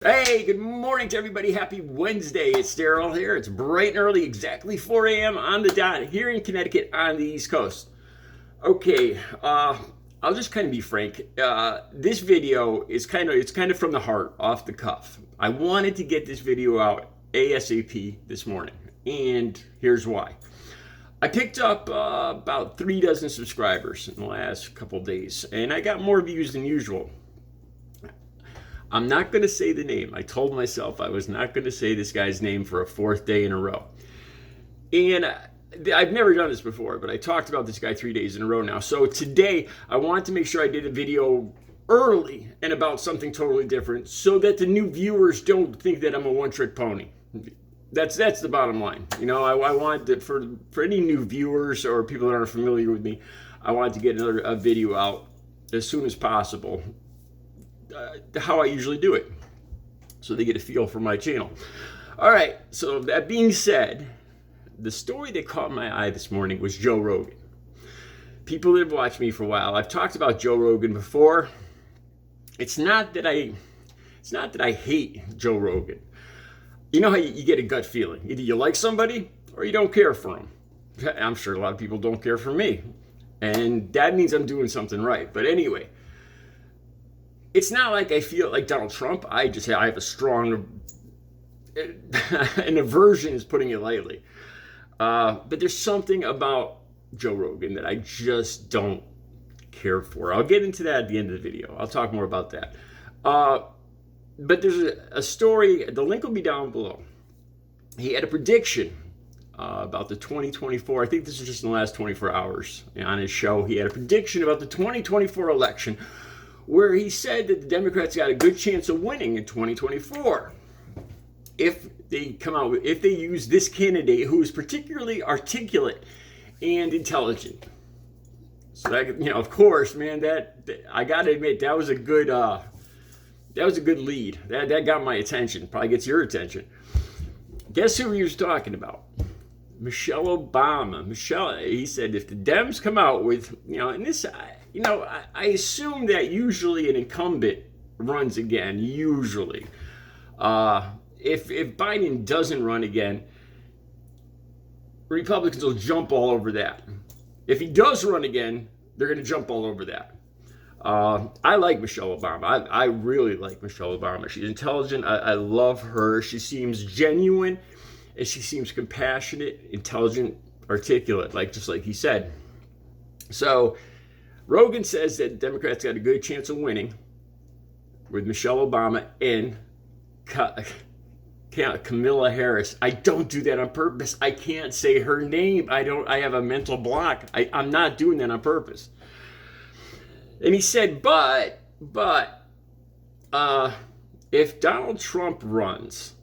Hey, good morning to everybody. Happy Wednesday. It's Daryl here. It's bright and early, exactly 4 a.m. on the dot here in Connecticut on the East Coast. Okay, I'll just kind of be frank. This video is kind of from the heart, off the cuff. I wanted to get this video out ASAP this morning, and here's why. I picked up about 36 subscribers in the last couple days, and I got more views than usual. I'm not going to say the name. I told myself I was not going to say this guy's name for a fourth day in a row. And I've never done this before, but I talked about this guy 3 days in a row now. So today, I wanted to make sure I did a video early and about something totally different so that the new viewers don't think that I'm a one-trick pony. That's the bottom line. You know, I want that for any new viewers or people that aren't familiar with me, I wanted to get a video out as soon as possible. How I usually do it, so they get a feel for my channel. All right, so that being said, the story that caught my eye this morning was Joe Rogan. People that have watched me for a while, I've talked about Joe Rogan before. It's not that I hate Joe Rogan. You know how you get a gut feeling. Either you like somebody or you don't care for them. I'm sure a lot of people don't care for me, and that means I'm doing something right. But anyway, it's not like I feel like Donald Trump. I have a strong, an aversion is putting it lightly. But there's something about Joe Rogan that I just don't care for. I'll get into that at the end of the video. I'll talk more about that. But there's a story, the link will be down below. He had a prediction about the 2024, I think this is just in the last 24 hours on his show. He had a prediction about the 2024 election, where he said that the Democrats got a good chance of winning in 2024 if they use this candidate who is particularly articulate and intelligent. So that, of course, man, that I got to admit that was a good lead. That got my attention. Probably gets your attention. Guess who he was talking about? Michelle Obama. He said if the Dems come out with, and this. I assume that usually an incumbent runs again, usually. If Biden doesn't run again, Republicans will jump all over that. If he does run again, they're going to jump all over that. I like Michelle Obama. I really like Michelle Obama. She's intelligent. I love her. She seems genuine, and she seems compassionate, intelligent, articulate, just like he said. So Rogan says that Democrats got a good chance of winning with Michelle Obama and Kamala Harris. I don't do that on purpose. I can't say her name. I have a mental block. I'm not doing that on purpose. And he said, but if Donald Trump runs,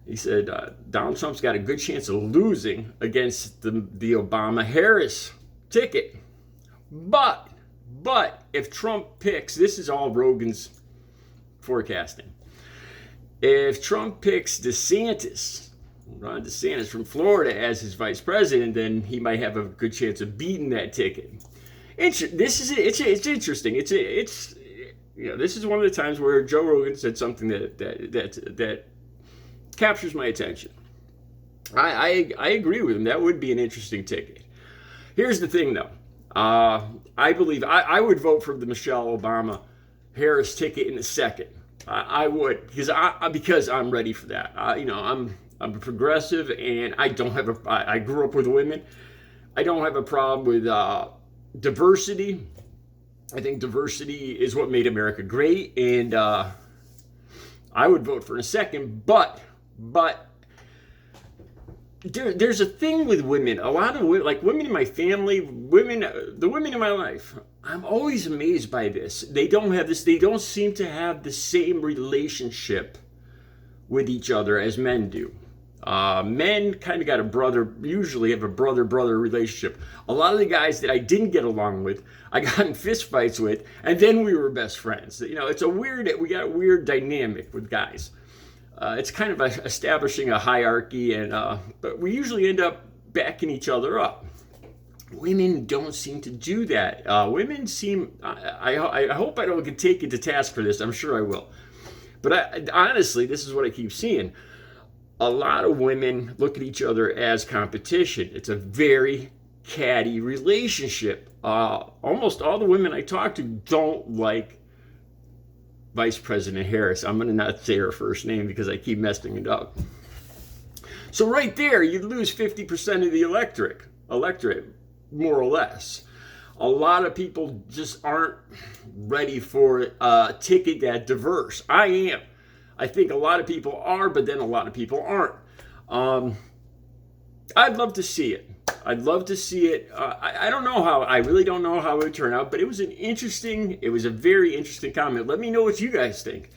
he said Donald Trump's got a good chance of losing against the Obama-Harris ticket. But if Trump picks, this is all Rogan's forecasting. If Trump picks Ron DeSantis from Florida as his vice president, then he might have a good chance of beating that ticket. It's interesting. This is one of the times where Joe Rogan said something that captures my attention. I agree with him. That would be an interesting ticket. Here's the thing, though. I believe I would vote for the Michelle Obama Harris ticket in a second. I would because I'm ready for that. I'm a progressive, and I grew up with women. I don't have a problem with diversity. I think diversity is what made America great, and I would vote for in a second. But there's a thing with women. A lot of women, like women in my family, the women in my life, I'm always amazed by this. They don't seem to have the same relationship with each other as men do. Men kind of usually have a brother-brother relationship. A lot of the guys that I didn't get along with, I got in fist fights with, and then we were best friends. We got a weird dynamic with guys. It's kind of establishing a hierarchy, but we usually end up backing each other up. Women don't seem to do that. Women seem, I hope I don't get taken to task for this. I'm sure I will. But honestly, this is what I keep seeing. A lot of women look at each other as competition. It's a very catty relationship. Almost all the women I talk to don't like Vice President Harris. I'm going to not say her first name because I keep messing it up. So right there, you lose 50% of the electorate, more or less. A lot of people just aren't ready for a ticket that diverse. I am. I think a lot of people are, but then a lot of people aren't. I'd love to see it. I'd love to see it. I don't know how. I really don't know how it would turn out, but it was a very interesting comment. Let me know what you guys think.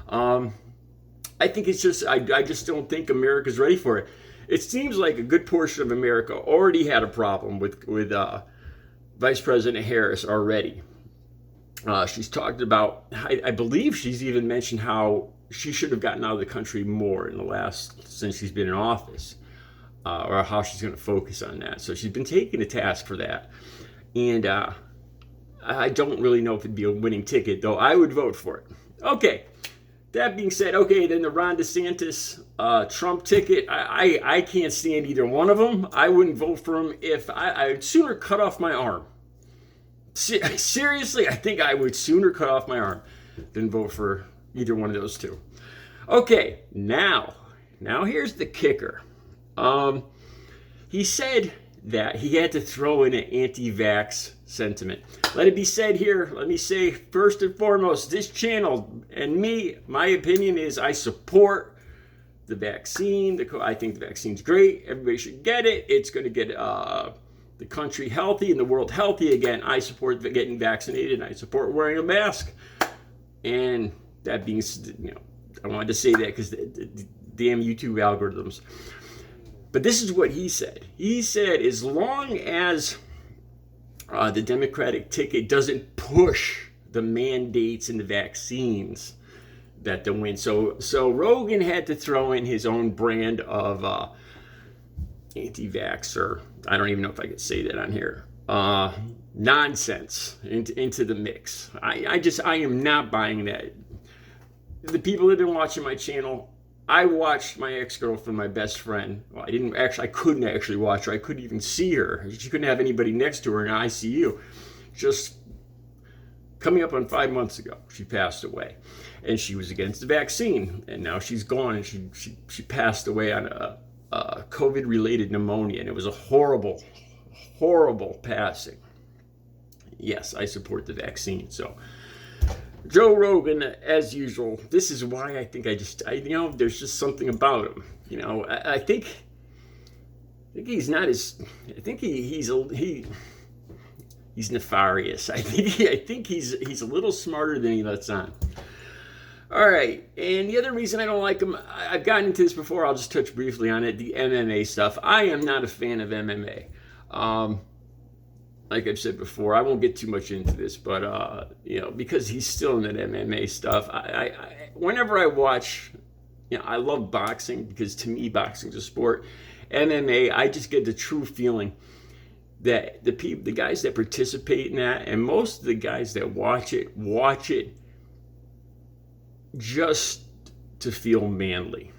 I think it's just, I just don't think America's ready for it. It seems like a good portion of America already had a problem with Vice President Harris already. She's talked about, I believe she's even mentioned how she should have gotten out of the country more since she's been in office, or how she's going to focus on that. So she's been taken to task for that. And I don't really know if it'd be a winning ticket, though I would vote for it. Okay. That being said, okay, then the Ron DeSantis Trump ticket, I can't stand either one of them. I wouldn't vote for him if I'd sooner cut off my arm. Seriously, I think I would sooner cut off my arm than vote for either one of those two. Okay, now here's the kicker. He said that he had to throw in an anti-vax sentiment. Let it be said here, let me say first and foremost, this channel and me, my opinion is I support the vaccine. I think the vaccine's great. Everybody should get it. It's going to get the country healthy and the world healthy again. I support getting vaccinated and I support wearing a mask. And that being, I wanted to say that because the damn YouTube algorithms. But this is what he said. He said as long as the Democratic ticket doesn't push the mandates and the vaccines, that they'll win. So Rogan had to throw in his own brand of anti-vaxxer. I don't even know if I could say that on here. Nonsense into the mix. I am not buying that. The people that have been watching my channel, I watched my ex-girlfriend, my best friend. Well, I couldn't actually watch her. I couldn't even see her. She couldn't have anybody next to her in ICU. Just coming up on 5 months ago, she passed away. And she was against the vaccine. And now she's gone, and she passed away on a COVID-related pneumonia. And it was a horrible, horrible passing. Yes, I support the vaccine. So Joe Rogan, as usual, this is why I think there's just something about him. I think he's not as, I think he's nefarious. I think he's a little smarter than he lets on. All right, and the other reason I don't like him, I've gotten into this before, I'll just touch briefly on it, the MMA stuff. I am not a fan of MMA. Like I've said before, I won't get too much into this, but because he's still in that MMA stuff, whenever I watch, I love boxing because to me boxing's a sport. MMA, I just get the true feeling that the guys that participate in that, and most of the guys that watch it just to feel manly.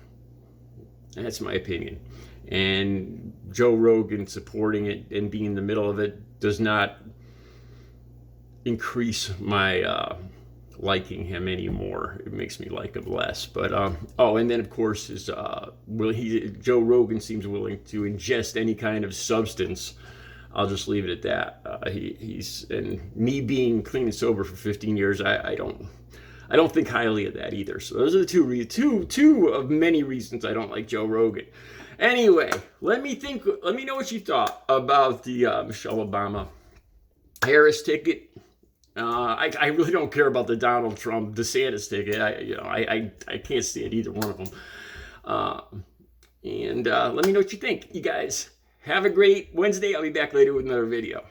That's my opinion. And Joe Rogan supporting it and being in the middle of it does not increase my liking him anymore. It makes me like him less. But and then of course Joe Rogan seems willing to ingest any kind of substance. I'll just leave it at that. He's, and me being clean and sober for 15 years, I don't think highly of that either. So those are the two of many reasons I don't like Joe Rogan. Anyway, let me know what you thought about the Michelle Obama Harris ticket. I really don't care about the Donald Trump DeSantis ticket. I can't stand either one of them. And let me know what you think. You guys have a great Wednesday. I'll be back later with another video.